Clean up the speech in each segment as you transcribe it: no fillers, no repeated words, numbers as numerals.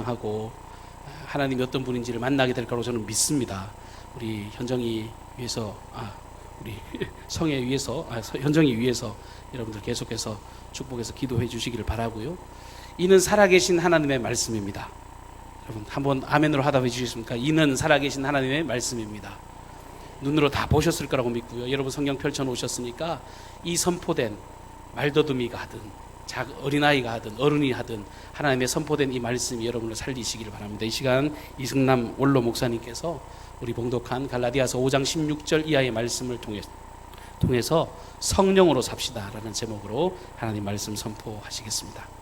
하고 하나님이 어떤 분인지를 만나게 될 거라고 저는 믿습니다. 우리 현정이 위해서 우리 성에 위해서 현정이 위해서 여러분들 계속해서 축복해서 기도해 주시기를 바라고요. 이는 살아계신 하나님의 말씀입니다. 여러분 한번 아멘으로 하답해 주시겠습니까? 이는 살아계신 하나님의 말씀입니다. 눈으로 다 보셨을 거라고 믿고요. 여러분 성경 펼쳐 놓으셨으니까 이 선포된 말더듬이가 하든 어린아이가 하든 어른이 하든 하나님의 선포된 이 말씀이 여러분을 살리시기를 바랍니다. 이 시간 이승남 원로 목사님께서 우리 봉독한 갈라디아서 5장 16절 이하의 말씀을 통해서 성령으로 삽시다 라는 제목으로 하나님 말씀 선포하시겠습니다.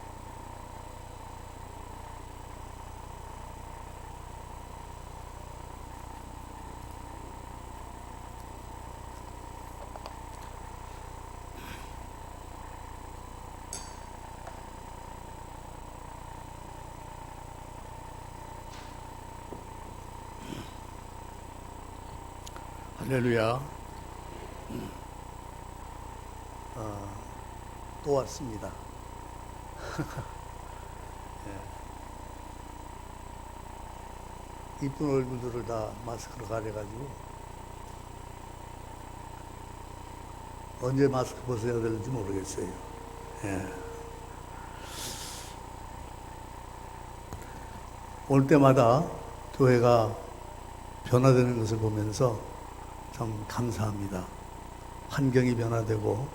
할렐루야. 또 왔습니다. 예. 이쁜 얼굴들을 다 마스크로 가려가지고 언제 마스크 벗어야 될지 모르겠어요. 예. 올 때마다 교회가 변화되는 것을 보면서 참 감사합니다. 환경이 변화되고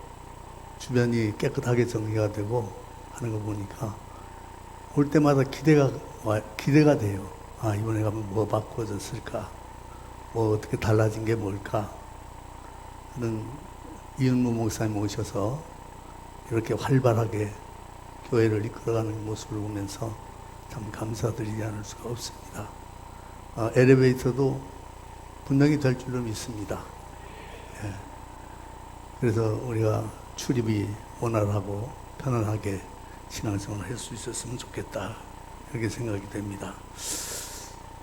주변이 깨끗하게 정리가 되고 하는 거 보니까 올 때마다 기대가 돼요. 이번에 가면 뭐 바꿔졌을까? 뭐 어떻게 달라진 게 뭘까? 하는 이은무 목사님 오셔서 이렇게 활발하게 교회를 이끌어가는 모습을 보면서 참 감사드리지 않을 수가 없습니다. 엘리베이터도 분명히 될 줄로 믿습니다. 예. 그래서 우리가 출입이 원활하고 편안하게 신앙생활을 할 수 있었으면 좋겠다 이렇게 생각이 됩니다.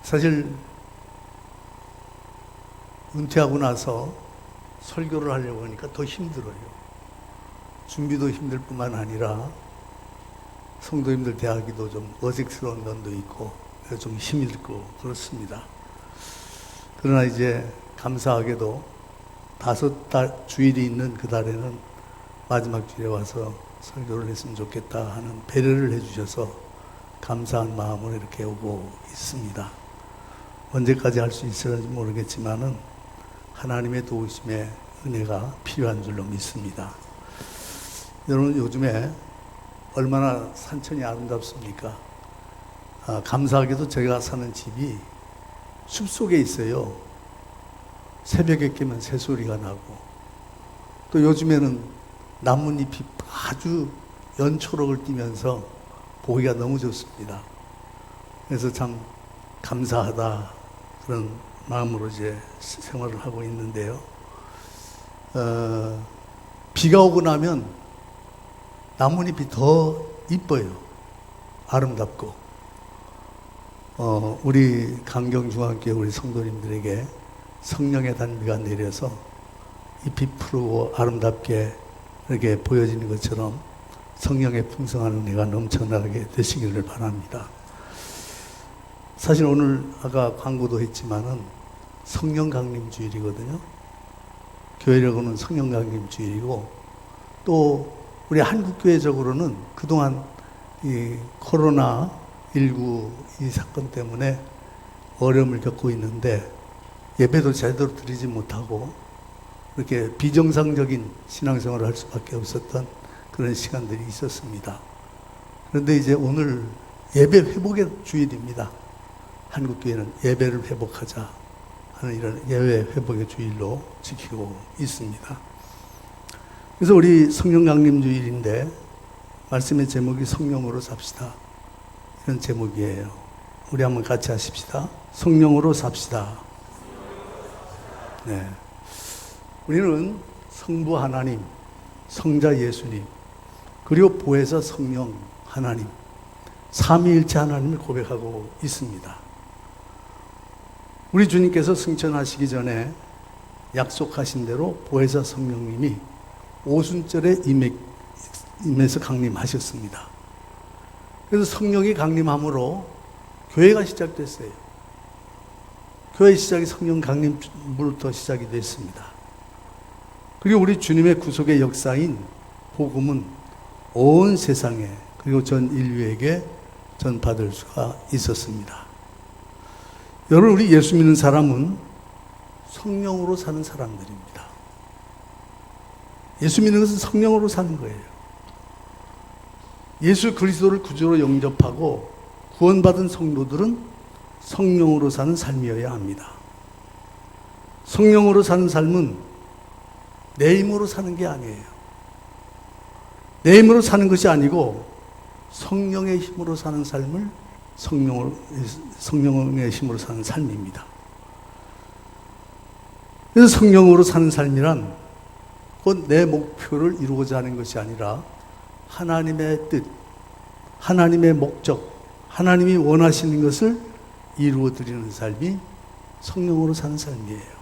사실 은퇴하고 나서 설교를 하려고 하니까 더 힘들어요. 준비도 힘들 뿐만 아니라 성도님들 대하기도 좀 어색스러운 면도 있고 좀 힘이 들고 그렇습니다. 그러나 이제 감사하게도 5달 주일이 있는 그 달에는 마지막 주일에 와서 설교를 했으면 좋겠다 하는 배려를 해주셔서 감사한 마음으로 이렇게 오고 있습니다. 언제까지 할 수 있을지 모르겠지만은 하나님의 도우심의 은혜가 필요한 줄로 믿습니다. 여러분 요즘에 얼마나 산천이 아름답습니까? 감사하게도 제가 사는 집이 숲속에 있어요. 새벽에 깨면 새소리가 나고 또 요즘에는 나뭇잎이 아주 연초록을 띠면서 보기가 너무 좋습니다. 그래서 참 감사하다 그런 마음으로 이제 생활을 하고 있는데요. 비가 오고 나면 나뭇잎이 더 이뻐요. 아름답고 우리 강경중학교에 우리 성도님들에게 성령의 단비가 내려서 잎이 푸르고 아름답게 이렇게 보여지는 것처럼 성령의 풍성한 은혜가 넘쳐나게 되시기를 바랍니다. 사실 오늘 아까 광고도 했지만은 성령 강림 주일이거든요. 교회력으로는 성령 강림 주일이고 또 우리 한국교회적으로는 그동안 이 코로나19 이 사건 때문에 어려움을 겪고 있는데 예배도 제대로 드리지 못하고 이렇게 비정상적인 신앙생활을 할 수밖에 없었던 그런 시간들이 있었습니다. 그런데 이제 오늘 예배 회복의 주일입니다. 한국교회는 예배를 회복하자 하는 이런 예배 회복의 주일로 지키고 있습니다. 그래서 우리 성령 강림 주일인데 말씀의 제목이 성령으로 삽시다 이런 제목이에요. 우리 한번 같이 하십시다. 성령으로 삽시다. 네. 우리는 성부 하나님, 성자 예수님, 그리고 보혜사 성령 하나님, 삼위일체 하나님을 고백하고 있습니다. 우리 주님께서 승천하시기 전에 약속하신 대로 보혜사 성령님이 오순절에 임해서 강림하셨습니다. 그래서 성령이 강림함으로 교회가 시작됐어요. 교회 시작이 성령 강림부터 시작이 됐습니다. 그리고 우리 주님의 구속의 역사인 복음은 온 세상에 그리고 전 인류에게 전파될 수가 있었습니다. 여러분, 우리 예수 믿는 사람은 성령으로 사는 사람들입니다. 예수 믿는 것은 성령으로 사는 거예요. 예수 그리스도를 구주로 영접하고 구원받은 성도들은 성령으로 사는 삶이어야 합니다. 성령으로 사는 삶은 내 힘으로 사는 게 아니에요. 내 힘으로 사는 것이 아니고 성령의 힘으로 사는 삶을 성령의 힘으로 사는 삶입니다. 그래서 성령으로 사는 삶이란 곧 내 목표를 이루고자 하는 것이 아니라 하나님의 뜻, 하나님의 목적, 하나님이 원하시는 것을 이루어 드리는 삶이 성령으로 사는 삶이에요.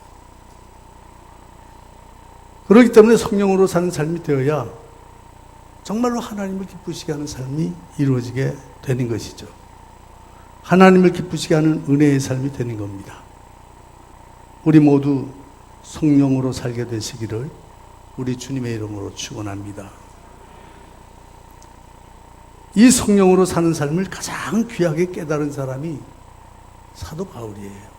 그렇기 때문에 성령으로 사는 삶이 되어야 정말로 하나님을 기쁘시게 하는 삶이 이루어지게 되는 것이죠. 하나님을 기쁘시게 하는 은혜의 삶이 되는 겁니다. 우리 모두 성령으로 살게 되시기를 우리 주님의 이름으로 축원합니다. 이 성령으로 사는 삶을 가장 귀하게 깨달은 사람이 사도 바울이에요.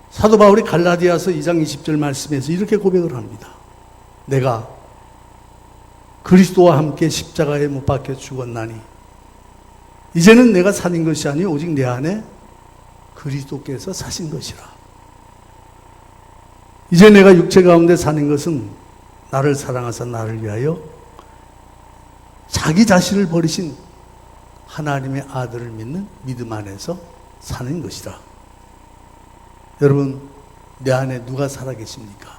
사도 바울이 갈라디아서 2장 20절 말씀에서 이렇게 고백을 합니다. 내가 그리스도와 함께 십자가에 못 박혀 죽었나니 이제는 내가 사는 것이 아니 오직 내 안에 그리스도께서 사신 것이라. 이제 내가 육체 가운데 사는 것은 나를 사랑하사 나를 위하여 자기 자신을 버리신 하나님의 아들을 믿는 믿음 안에서 사는 것이다. 여러분, 내 안에 누가 살아계십니까?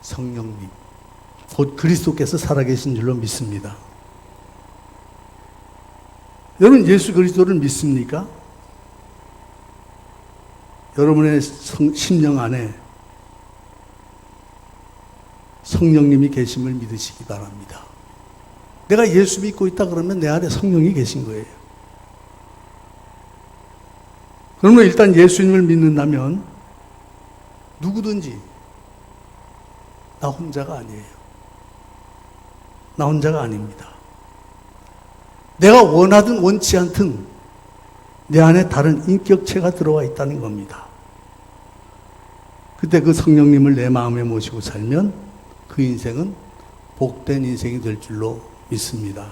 성령님, 곧 그리스도께서 살아계신 줄로 믿습니다. 여러분, 예수 그리스도를 믿습니까? 여러분의 심령 안에 성령님이 계심을 믿으시기 바랍니다. 내가 예수 믿고 있다 그러면 내 안에 성령이 계신 거예요. 그러면 일단 예수님을 믿는다면 누구든지 나 혼자가 아니에요. 나 혼자가 아닙니다. 내가 원하든 원치 않든 내 안에 다른 인격체가 들어와 있다는 겁니다. 그때 그 성령님을 내 마음에 모시고 살면 그 인생은 복된 인생이 될 줄로 믿습니다.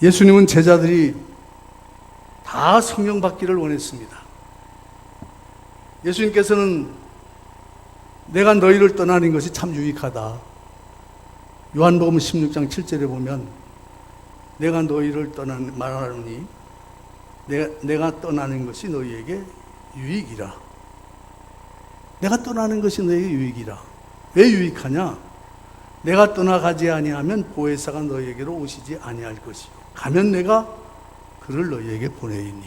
예수님은 제자들이 다 성령 받기를 원했습니다. 예수님께서는 내가 너희를 떠나는 것이 참 유익하다. 요한복음 16장 7절에 보면 내가 너희를 말하노니 내가 떠나는 것이 너희에게 유익이라. 내가 떠나는 것이 너희에게 유익이라. 왜 유익하냐? 내가 떠나가지 아니하면 보혜사가 너희에게로 오시지 아니할 것이요. 가면 내가 그를 너희에게 보내이니.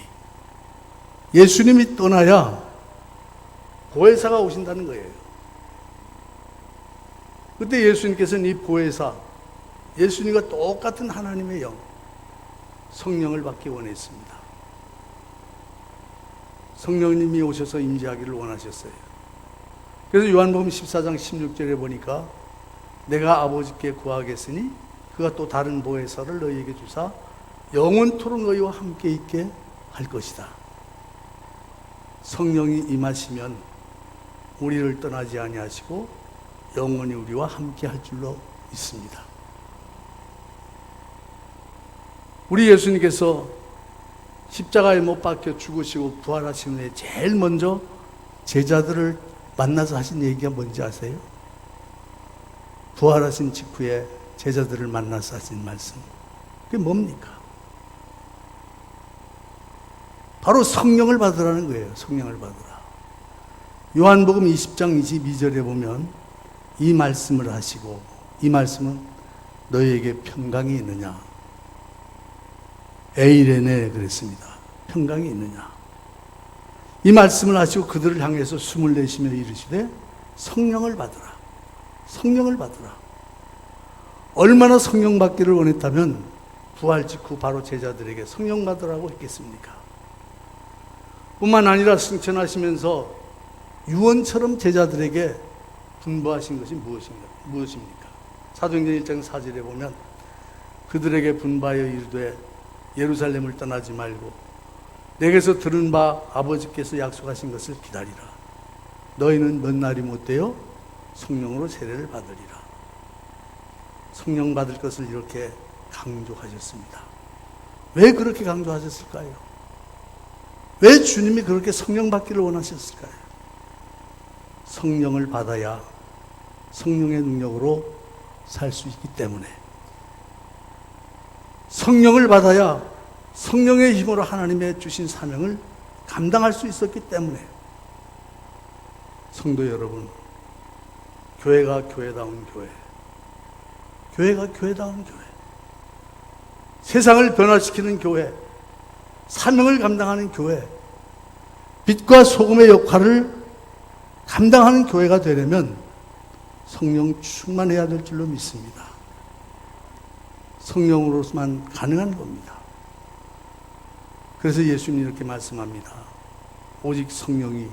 예수님이 떠나야 보혜사가 오신다는 거예요. 그때 예수님께서는 이 보혜사, 예수님과 똑같은 하나님의 영, 성령을 받기 원했습니다. 성령님이 오셔서 임재하기를 원하셨어요. 그래서 요한복음 14장 16절에 보니까 내가 아버지께 구하겠으니 그가 또 다른 보혜사를 너희에게 주사 영원토록 너희와 함께 있게 할 것이다. 성령이 임하시면 우리를 떠나지 아니하시고 영원히 우리와 함께 할 줄로 믿습니다. 우리 예수님께서 십자가에 못 박혀 죽으시고 부활하신 후에 제일 먼저 제자들을 만나서 하신 얘기가 뭔지 아세요? 부활하신 직후에 제자들을 만나서 하신 말씀. 그게 뭡니까? 바로 성령을 받으라는 거예요. 성령을 받으라. 요한복음 20장 22절에 보면 이 말씀을 하시고, 이 말씀은 너희에게 평강이 있느냐? 에이레네 그랬습니다. 평강이 있느냐? 이 말씀을 하시고 그들을 향해서 숨을 내쉬며 이르시되 성령을 받으라. 성령을 받으라. 얼마나 성령 받기를 원했다면 부활 직후 바로 제자들에게 성령 받으라고 했겠습니까? 뿐만 아니라 승천하시면서 유언처럼 제자들에게 분부하신 것이 무엇입니까? 사도행전 1장 4절에 보면 그들에게 분부하여 이르되 예루살렘을 떠나지 말고 내게서 들은 바 아버지께서 약속하신 것을 기다리라. 너희는 몇 날이 못되어 성령으로 세례를 받으리라. 성령 받을 것을 이렇게 강조하셨습니다. 왜 그렇게 강조하셨을까요? 왜 주님이 그렇게 성령 받기를 원하셨을까요? 성령을 받아야 성령의 능력으로 살 수 있기 때문에, 성령을 받아야 성령의 힘으로 하나님의 주신 사명을 감당할 수 있었기 때문에, 성도 여러분, 교회가 교회다운 교회, 교회가 교회다운 교회, 세상을 변화시키는 교회, 사명을 감당하는 교회, 빛과 소금의 역할을 감당하는 교회가 되려면 성령 충만해야 될 줄로 믿습니다. 성령으로서만 가능한 겁니다. 그래서 예수님이 이렇게 말씀합니다. 오직 성령이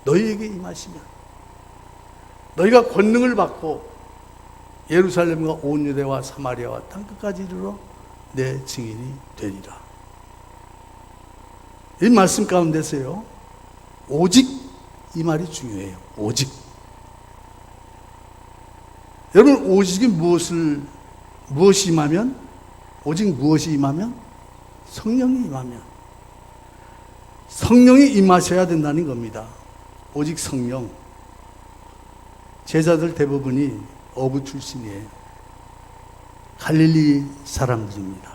너희에게 임하시면 너희가 권능을 받고 예루살렘과 온 유대와 사마리아와 땅끝까지 이르러 내 증인이 되리라. 이 말씀 가운데서요, 오직 이 말이 중요해요. 오직. 여러분, 오직이 무엇이 임하면? 오직 무엇이 임하면? 성령이 임하면. 성령이 임하셔야 된다는 겁니다. 오직 성령. 제자들 대부분이 어부 출신이에요. 갈릴리 사람들입니다.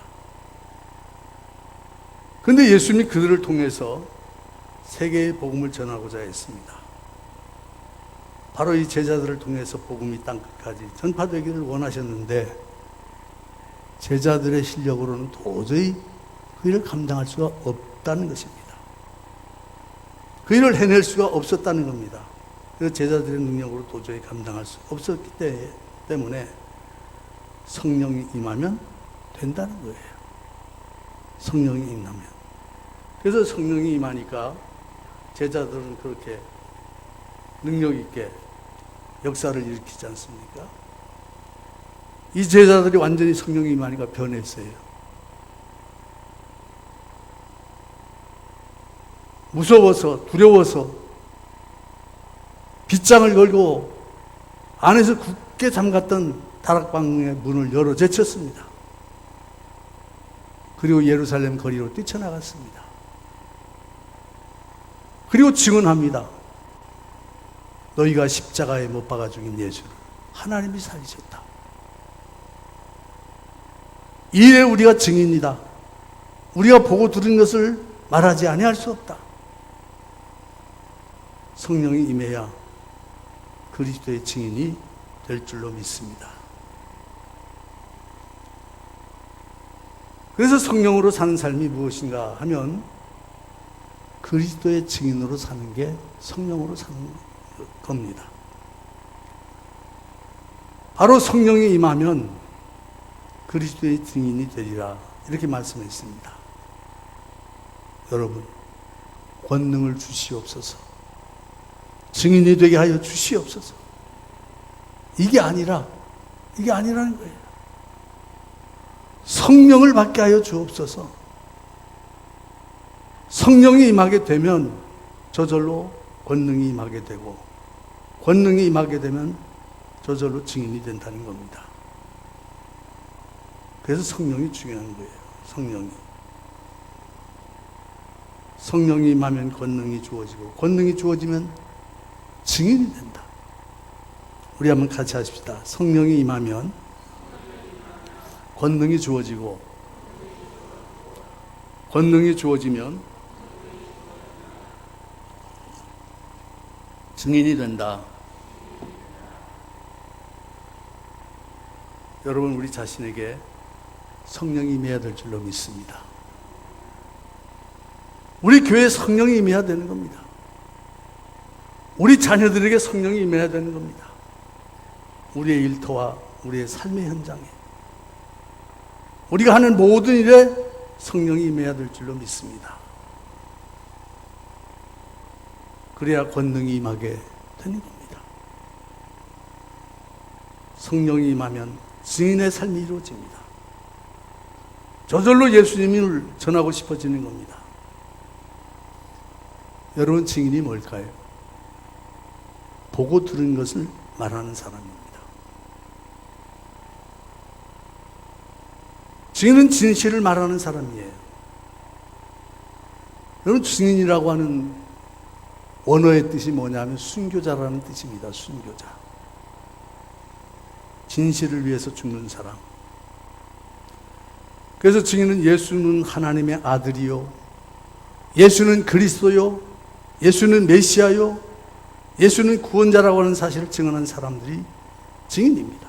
그런데 예수님이 그들을 통해서 세계의 복음을 전하고자 했습니다. 바로 이 제자들을 통해서 복음이 땅끝까지 전파되기를 원하셨는데 제자들의 실력으로는 도저히 그 일을 감당할 수가 없다는 것입니다. 그 일을 해낼 수가 없었다는 겁니다. 그래서 제자들의 능력으로 도저히 감당할 수 없었기 때문에 성령이 임하면 된다는 거예요. 성령이 임하면. 그래서 성령이 임하니까 제자들은 그렇게 능력 있게 역사를 일으키지 않습니까? 이 제자들이 완전히 성령이 임하니까 변했어요. 무서워서, 두려워서 빗장을 걸고 안에서 굳게 잠갔던 다락방의 문을 열어 제쳤습니다. 그리고 예루살렘 거리로 뛰쳐나갔습니다. 그리고 증언합니다. 너희가 십자가에 못 박아 죽인 예수를 하나님이 살리셨다. 이 일에 우리가 증인이다. 우리가 보고 들은 것을 말하지 아니할 수 없다. 성령이 임해야 그리스도의 증인이 될 줄로 믿습니다. 그래서 성령으로 사는 삶이 무엇인가 하면 그리스도의 증인으로 사는 게 성령으로 사는 겁니다. 바로 성령이 임하면 그리스도의 증인이 되리라, 이렇게 말씀했습니다. 여러분, 권능을 주시옵소서. 증인이 되게 하여 주시옵소서. 이게 아니라는 거예요. 성령을 받게 하여 주옵소서. 성령이 임하게 되면 저절로 권능이 임하게 되고, 권능이 임하게 되면 저절로 증인이 된다는 겁니다. 그래서 성령이 중요한 거예요. 성령이 임하면 권능이 주어지고, 권능이 주어지면 증인이 된다. 우리 한번 같이 하십시다. 성령이 임하면 권능이 주어지고, 권능이 주어지면 증인이 된다. 여러분, 우리 자신에게 성령이 임해야 될 줄로 믿습니다. 우리 교회에 성령이 임해야 되는 겁니다. 우리 자녀들에게 성령이 임해야 되는 겁니다. 우리의 일터와 우리의 삶의 현장에, 우리가 하는 모든 일에 성령이 임해야 될 줄로 믿습니다. 그래야 권능이 임하게 되는 겁니다. 성령이 임하면 증인의 삶이 이루어집니다. 저절로 예수님을 전하고 싶어지는 겁니다. 여러분, 증인이 뭘까요? 보고 들은 것을 말하는 사람입니다. 증인은 진실을 말하는 사람이에요. 여러분, 증인이라고 하는 원어의 뜻이 뭐냐면 순교자라는 뜻입니다. 순교자. 진실을 위해서 죽는 사람. 그래서 증인은 예수는 하나님의 아들이요, 예수는 그리스도요, 예수는 메시아요, 예수는 구원자라고 하는 사실을 증언한 사람들이 증인입니다.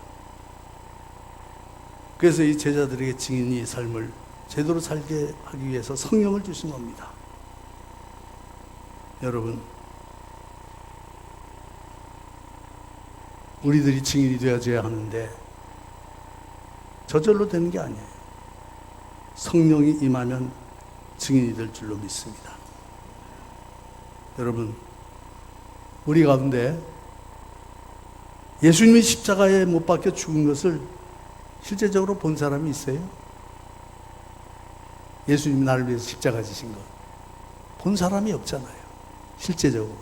그래서 이 제자들에게 증인의 삶을 제대로 살게 하기 위해서 성령을 주신 겁니다. 여러분, 우리들이 증인이 되어줘야 하는데 저절로 되는 게 아니에요. 성령이 임하면 증인이 될 줄로 믿습니다. 여러분, 우리 가운데 예수님이 십자가에 못 박혀 죽은 것을 실제적으로 본 사람이 있어요? 예수님이 나를 위해서 십자가 지신 것 본 사람이 없잖아요, 실제적으로.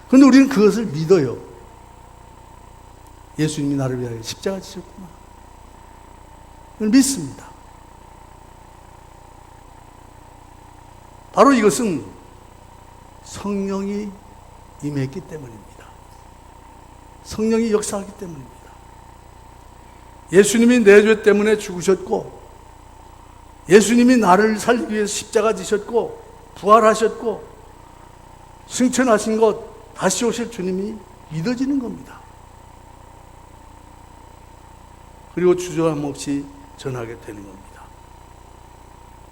그런데 우리는 그것을 믿어요. 예수님이 나를 위하여 십자가 지셨구나. 그걸 믿습니다. 바로 이것은 성령이 임했기 때문입니다. 성령이 역사하기 때문입니다. 예수님이 내 죄 때문에 죽으셨고, 예수님이 나를 살리기 위해서 십자가 지셨고, 부활하셨고, 승천하신 것, 다시 오실 주님이 믿어지는 겁니다. 그리고 주저함 없이 전하게 되는 겁니다.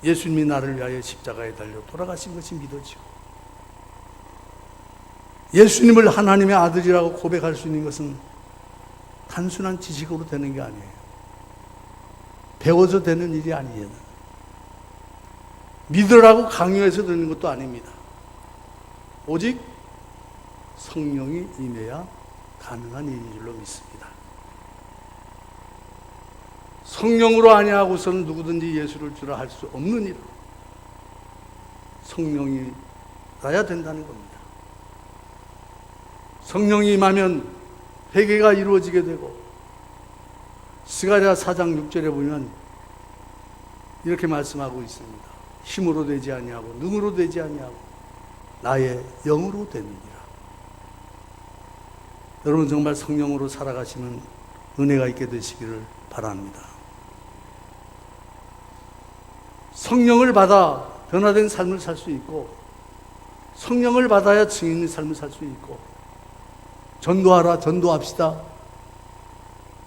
예수님이 나를 위하여 십자가에 달려 돌아가신 것이 믿어지고, 예수님을 하나님의 아들이라고 고백할 수 있는 것은 단순한 지식으로 되는 게 아니에요. 배워서 되는 일이 아니에요. 믿으라고 강요해서 되는 것도 아닙니다. 오직 성령이 임해야 가능한 일인 줄로 믿습니다. 성령으로 아니하고서는 누구든지 예수를 주라 할 수 없는 일, 성령이 나야 된다는 겁니다. 성령이 임하면 회개가 이루어지게 되고, 스가랴 4장 6절에 보면 이렇게 말씀하고 있습니다. 힘으로 되지 아니하고 능으로 되지 아니하고 나의 영으로 되느니라. 여러분, 정말 성령으로 살아가시는 은혜가 있게 되시기를 바랍니다. 성령을 받아 변화된 삶을 살 수 있고, 성령을 받아야 증인의 삶을 살 수 있고, 전도하라, 전도합시다,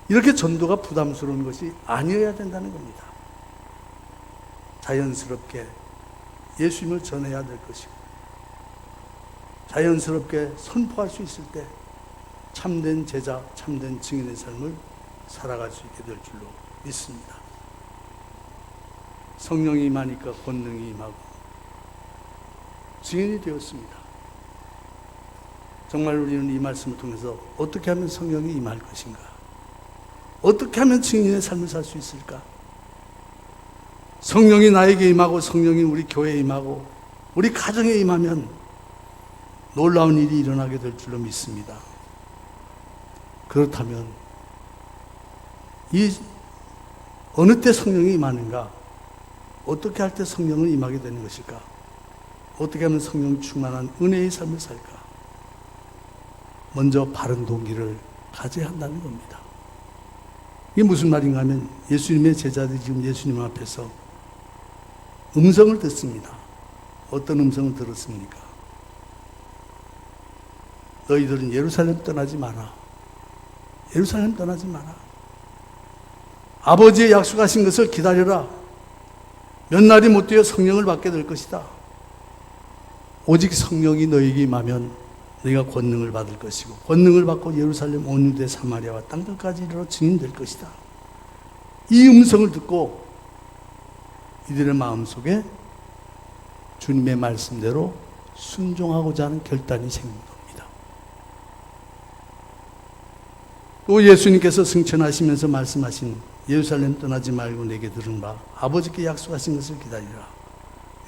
이렇게 전도가 부담스러운 것이 아니어야 된다는 겁니다. 자연스럽게 예수님을 전해야 될 것이고, 자연스럽게 선포할 수 있을 때 참된 제자, 참된 증인의 삶을 살아갈 수 있게 될 줄로 믿습니다. 성령이 임하니까 권능이 임하고 증인이 되었습니다. 정말 우리는 이 말씀을 통해서 어떻게 하면 성령이 임할 것인가, 어떻게 하면 증인의 삶을 살 수 있을까? 성령이 나에게 임하고, 성령이 우리 교회에 임하고, 우리 가정에 임하면 놀라운 일이 일어나게 될 줄로 믿습니다. 그렇다면 이 어느 때 성령이 임하는가? 어떻게 할 때 성령은 임하게 되는 것일까? 어떻게 하면 성령 충만한 은혜의 삶을 살까? 먼저 바른 동기를 가져야 한다는 겁니다. 이게 무슨 말인가 하면, 예수님의 제자들이 지금 예수님 앞에서 음성을 듣습니다. 어떤 음성을 들었습니까? 너희들은 예루살렘 떠나지 마라. 예루살렘 떠나지 마라. 아버지의 약속하신 것을 기다려라. 몇 날이 못 되어 성령을 받게 될 것이다. 오직 성령이 너에게 임하면 너희가 권능을 받을 것이고, 권능을 받고 예루살렘 온 유대 사마리아와 땅끝까지 이르러 증인될 것이다. 이 음성을 듣고 이들의 마음속에 주님의 말씀대로 순종하고자 하는 결단이 생긴 겁니다. 또 예수님께서 승천하시면서 말씀하신 예루살렘 떠나지 말고 내게 들은 바 아버지께 약속하신 것을 기다리라.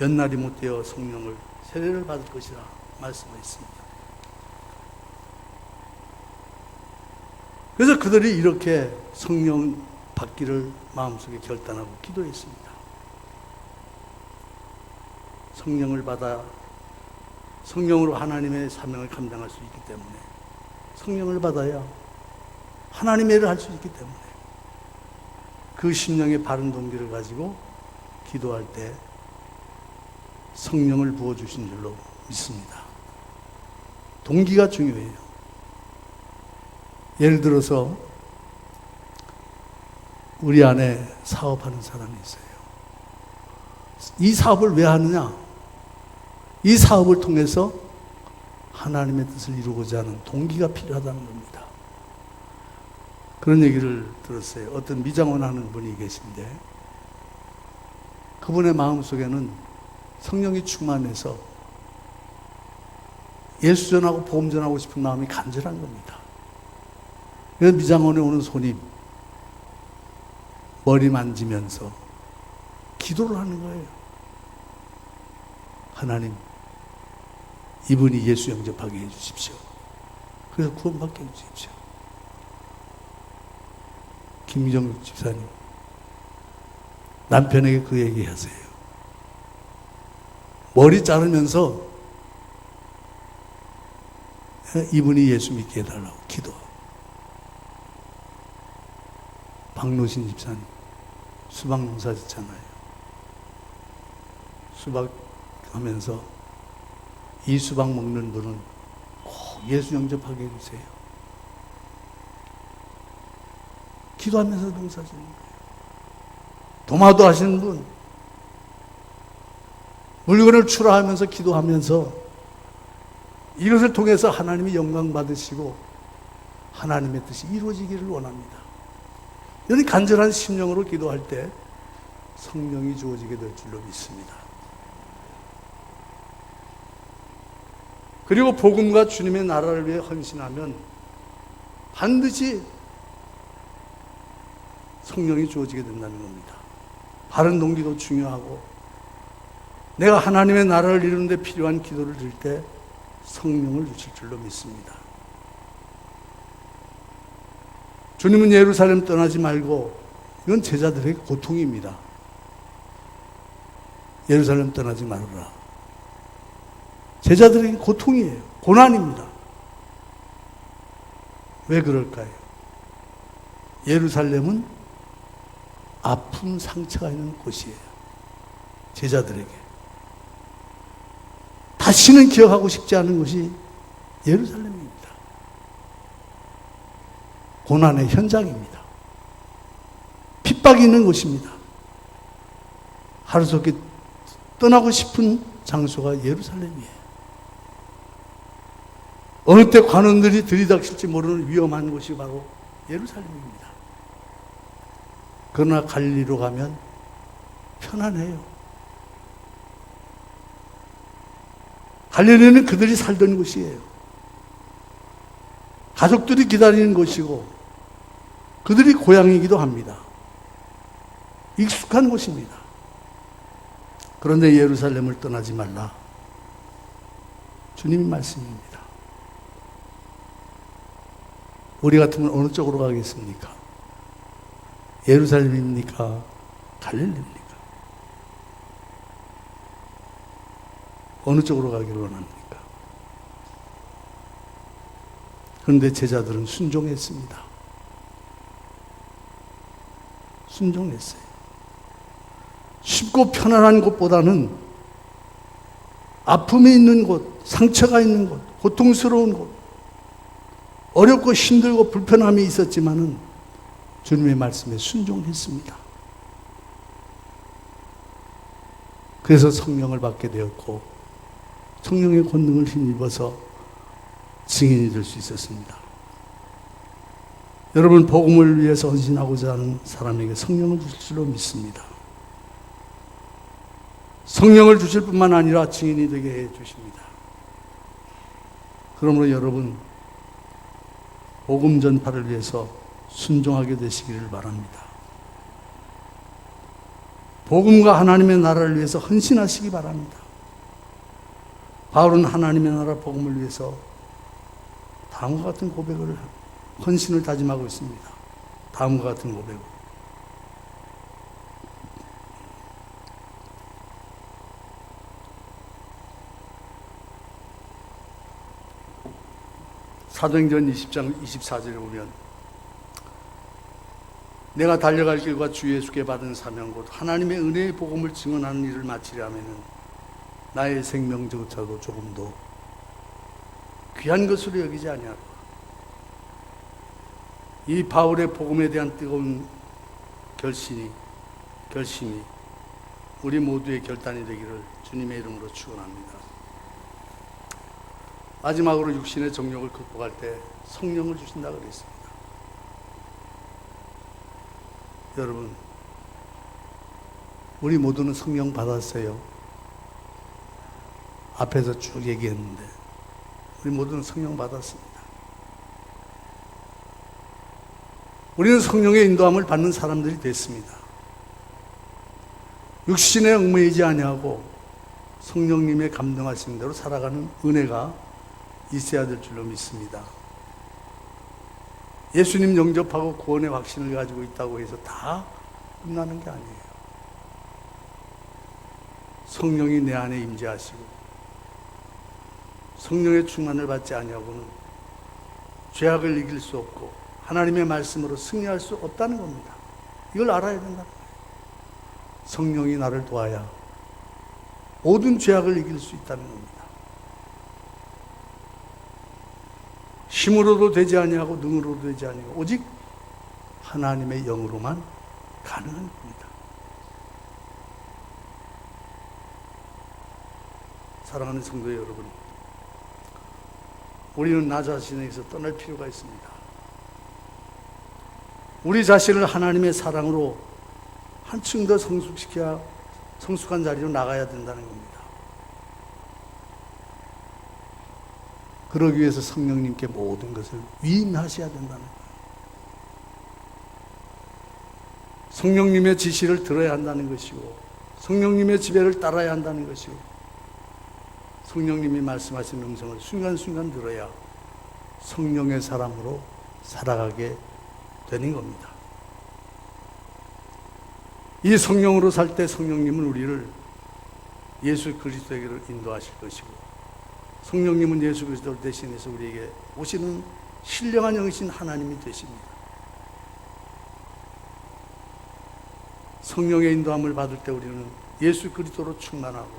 연날이 못되어 성령을 세례를 받을 것이라 말씀하셨습니다. 그래서 그들이 이렇게 성령 받기를 마음속에 결단하고 기도했습니다. 성령을 받아 성령으로 하나님의 사명을 감당할 수 있기 때문에, 성령을 받아야 하나님의 일을 할 수 있기 때문에 그 심령의 바른 동기를 가지고 기도할 때 성령을 부어주신 줄로 믿습니다. 동기가 중요해요. 예를 들어서 우리 안에 사업하는 사람이 있어요. 이 사업을 왜 하느냐? 이 사업을 통해서 하나님의 뜻을 이루고자 하는 동기가 필요하다는 겁니다. 그런 얘기를 들었어요. 어떤 미장원 하는 분이 계신데 그분의 마음속에는 성령이 충만해서 예수 전하고 복음 전하고 싶은 마음이 간절한 겁니다. 그래서 미장원에 오는 손님 머리 만지면서 기도를 하는 거예요. 하나님, 이분이 예수 영접하게 해주십시오. 그래서 구원받게 해주십시오. 김정육 집사님, 남편에게 그 얘기 하세요. 머리 자르면서 이분이 예수 믿게 해달라고 기도하고. 박노신 집사님, 수박 농사 짓잖아요. 수박 하면서 이 수박 먹는 분은 꼭 예수 영접하게 해주세요. 기도하면서 농사 짓는 거예요. 도마도 하시는 분, 물건을 출하하면서 기도하면서 이것을 통해서 하나님이 영광 받으시고 하나님의 뜻이 이루어지기를 원합니다. 이런 간절한 심령으로 기도할 때 성령이 주어지게 될 줄로 믿습니다. 그리고 복음과 주님의 나라를 위해 헌신하면 반드시 성령이 주어지게 된다는 겁니다. 바른 동기도 중요하고 내가 하나님의 나라를 이루는 데 필요한 기도를 드릴 때 성령을 주실 줄로 믿습니다. 주님은 예루살렘 떠나지 말고, 이건 제자들에게 고통입니다. 예루살렘 떠나지 말아라. 제자들에게 고통이에요. 고난입니다. 왜 그럴까요? 예루살렘은 아픔, 상처가 있는 곳이에요. 제자들에게. 다시는 기억하고 싶지 않은 곳이 예루살렘입니다. 고난의 현장입니다. 핍박이 있는 곳입니다. 하루속히 떠나고 싶은 장소가 예루살렘이에요. 어느 때 관원들이 들이닥칠지 모르는 위험한 곳이 바로 예루살렘입니다. 그러나 갈릴리로 가면 편안해요. 갈릴리는 그들이 살던 곳이에요. 가족들이 기다리는 곳이고 그들이 고향이기도 합니다. 익숙한 곳입니다. 그런데 예루살렘을 떠나지 말라. 주님의 말씀입니다. 우리 같으면 어느 쪽으로 가겠습니까? 예루살렘입니까? 갈릴리입니까? 어느 쪽으로 가기를 원합니까? 그런데 제자들은 순종했습니다. 순종했어요. 쉽고 편안한 곳보다는 아픔이 있는 곳, 상처가 있는 곳, 고통스러운 곳, 어렵고 힘들고 불편함이 있었지만은 주님의 말씀에 순종했습니다. 그래서 성령을 받게 되었고 성령의 권능을 힘입어서 증인이 될 수 있었습니다. 여러분, 복음을 위해서 헌신하고자 하는 사람에게 성령을 주실 줄로 믿습니다. 성령을 주실 뿐만 아니라 증인이 되게 해 주십니다. 그러므로 여러분, 복음 전파를 위해서 순종하게 되시기를 바랍니다. 복음과 하나님의 나라를 위해서 헌신하시기 바랍니다. 바울은 하나님의 나라 복음을 위해서 다음과 같은 고백을, 헌신을 다짐하고 있습니다. 다음과 같은 고백을. 사도행전 20장 24절에 보면 내가 달려갈 길과 주 예수께 받은 사명 곧 하나님의 은혜의 복음을 증언하는 일을 마치려 하면은 나의 생명조차도 조금도 귀한 것으로 여기지 아니하고. 이 바울의 복음에 대한 뜨거운 결심이 우리 모두의 결단이 되기를 주님의 이름으로 축원합니다. 마지막으로 육신의 정욕을 극복할 때 성령을 주신다고 그랬습니다. 여러분, 우리 모두는 성령 받았어요. 앞에서 쭉 얘기했는데 우리 모두는 성령 받았습니다. 우리는 성령의 인도함을 받는 사람들이 됐습니다. 육신에 얽매이지 아니하고 성령님의 감동하신 대로 살아가는 은혜가 있어야 될 줄로 믿습니다. 예수님 영접하고 구원의 확신을 가지고 있다고 해서 다 끝나는 게 아니에요. 성령이 내 안에 임재하시고 성령의 충만을 받지 아니하고는 죄악을 이길 수 없고 하나님의 말씀으로 승리할 수 없다는 겁니다. 이걸 알아야 된다. 성령이 나를 도와야 모든 죄악을 이길 수 있다는 겁니다. 힘으로도 되지 아니하고 능으로도 되지 아니하고 오직 하나님의 영으로만 가능한 겁니다. 사랑하는 성도 여러분, 우리는 나 자신에게서 떠날 필요가 있습니다. 우리 자신을 하나님의 사랑으로 한층 더 성숙시켜야 성숙한 자리로 나가야 된다는 겁니다. 그러기 위해서 성령님께 모든 것을 위임하셔야 된다는 거예요. 성령님의 지시를 들어야 한다는 것이고 성령님의 지배를 따라야 한다는 것이고 성령님이 말씀하신 음성을 순간순간 들어야 성령의 사람으로 살아가게 되는 겁니다. 이 성령으로 살 때 성령님은 우리를 예수 그리스도에게로 인도하실 것이고 성령님은 예수 그리스도를 대신해서 우리에게 오시는 신령한 영이신 하나님이 되십니다. 성령의 인도함을 받을 때 우리는 예수 그리스도로 충만하고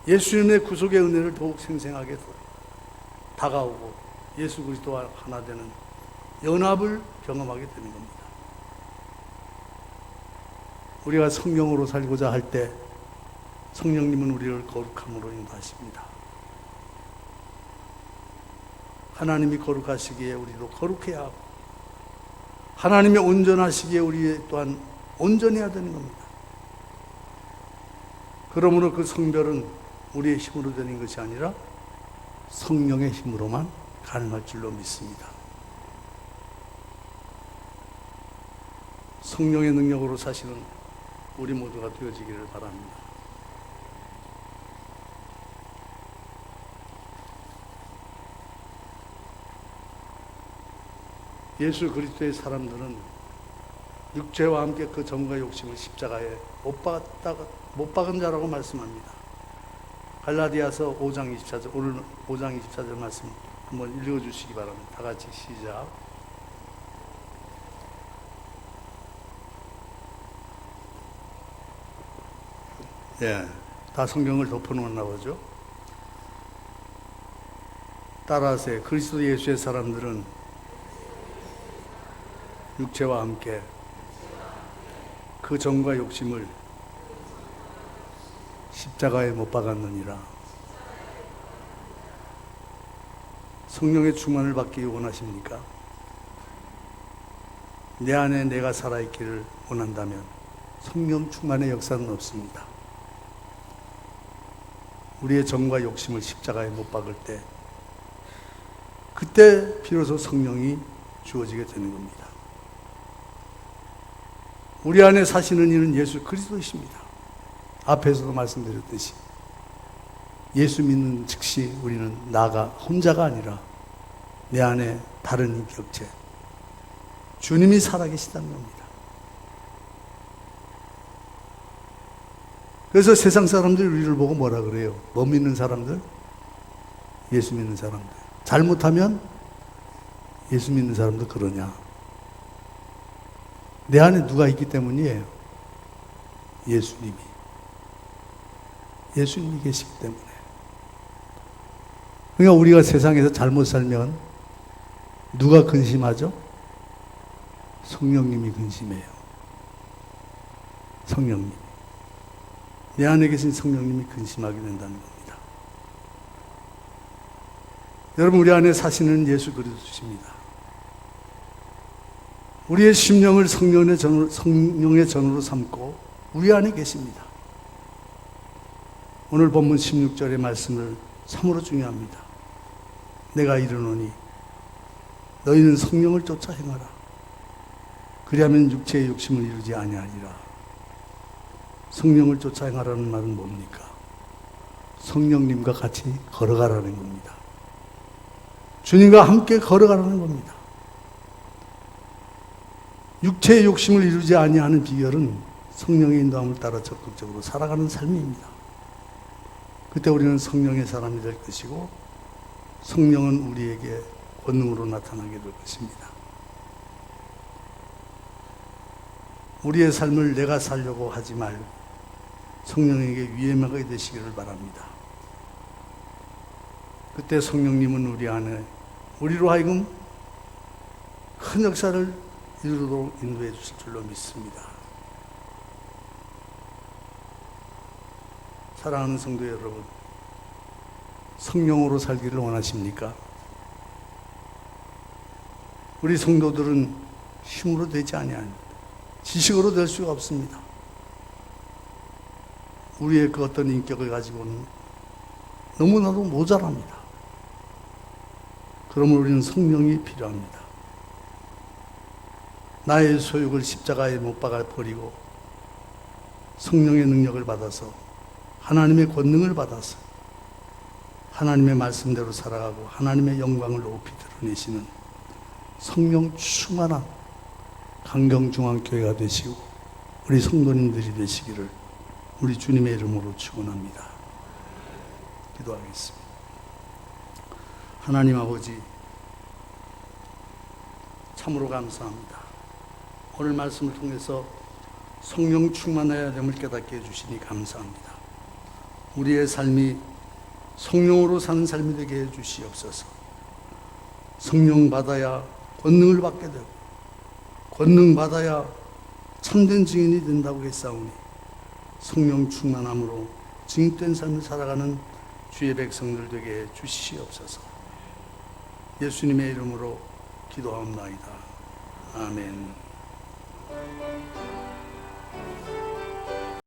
예수님의 구속의 은혜를 더욱 생생하게 다가오고 예수 그리스도와 하나 되는 연합을 경험하게 되는 겁니다. 우리가 성령으로 살고자 할 때 성령님은 우리를 거룩함으로 인도하십니다. 하나님이 거룩하시기에 우리도 거룩해야 하고 하나님이 온전하시기에 우리 또한 온전해야 되는 겁니다. 그러므로 그 성별은 우리의 힘으로 되는 것이 아니라 성령의 힘으로만 가능할 줄로 믿습니다. 성령의 능력으로 사시는 우리 모두가 되어지기를 바랍니다. 예수 그리스도의 사람들은 육체와 함께 그 정과 욕심을 십자가에 못 박은 자라고 말씀합니다. 갈라디아서 5장 24절, 오늘 5장 24절 말씀 한번 읽어주시기 바랍니다. 다 같이 시작. 예, 다 성경을 덮어놓았나 보죠. 따라하세요. 그리스도 예수의 사람들은 육체와 함께 그 정과 욕심을 십자가에 못 박았느니라. 성령의 충만을 받기 원하십니까? 내 안에 내가 살아있기를 원한다면 성령 충만의 역사는 없습니다. 우리의 정과 욕심을 십자가에 못 박을 때, 그때 비로소 성령이 주어지게 되는 겁니다. 우리 안에 사시는 이는 예수 그리스도이십니다. 앞에서도 말씀드렸듯이 예수 믿는 즉시 우리는 나가 혼자가 아니라 내 안에 다른 인격체, 주님이 살아계시다는 겁니다. 그래서 세상 사람들이 우리를 보고 뭐라 그래요? 뭐 믿는 사람들? 예수 믿는 사람들. 잘못하면 예수 믿는 사람도 그러냐? 내 안에 누가 있기 때문이에요. 예수님이. 예수님이 계시기 때문에. 그러니까 우리가 세상에서 잘못 살면 누가 근심하죠? 성령님이 근심해요. 성령님. 내 안에 계신 성령님이 근심하게 된다는 겁니다. 여러분, 우리 안에 사시는 예수 그리스도십니다. 우리의 심령을 성령의 전으로 삼고 우리 안에 계십니다. 오늘 본문 16절의 말씀을 참으로 중요합니다. 내가 이르노니 너희는 성령을 쫓아 행하라. 그리하면 육체의 욕심을 이루지 아니하리라. 성령을 쫓아 행하라는 말은 뭡니까? 성령님과 같이 걸어가라는 겁니다. 주님과 함께 걸어가라는 겁니다. 육체의 욕심을 이루지 아니하는 비결은 성령의 인도함을 따라 적극적으로 살아가는 삶입니다. 그때 우리는 성령의 사람이 될 것이고 성령은 우리에게 권능으로 나타나게 될 것입니다. 우리의 삶을 내가 살려고 하지 말고 성령에게 위임하게 되시기를 바랍니다. 그때 성령님은 우리 안에 우리로 하여금 큰 역사를 이루도록 인도해 주실 줄로 믿습니다. 사랑하는 성도 여러분, 성령으로 살기를 원하십니까? 우리 성도들은 힘으로 되지 아니합니다. 지식으로 될 수가 없습니다. 우리의 그 어떤 인격을 가지고는 너무나도 모자랍니다. 그러므로 우리는 성령이 필요합니다. 나의 소욕을 십자가에 못 박아 버리고 성령의 능력을 받아서 하나님의 권능을 받아서 하나님의 말씀대로 살아가고 하나님의 영광을 높이 드러내시는 성령 충만한 강경중앙교회가 되시고 우리 성도님들이 되시기를 우리 주님의 이름으로 축원합니다. 기도하겠습니다. 하나님 아버지, 참으로 감사합니다. 오늘 말씀을 통해서 성령 충만해야 됨을 깨닫게 해주시니 감사합니다. 우리의 삶이 성령으로 사는 삶이 되게 해주시옵소서. 성령 받아야 권능을 받게 되고 권능 받아야 참된 증인이 된다고 했사오니 성령 충만함으로 증인된 삶을 살아가는 주의 백성들 되게 해주시옵소서. 예수님의 이름으로 기도하옵나이다. 아멘.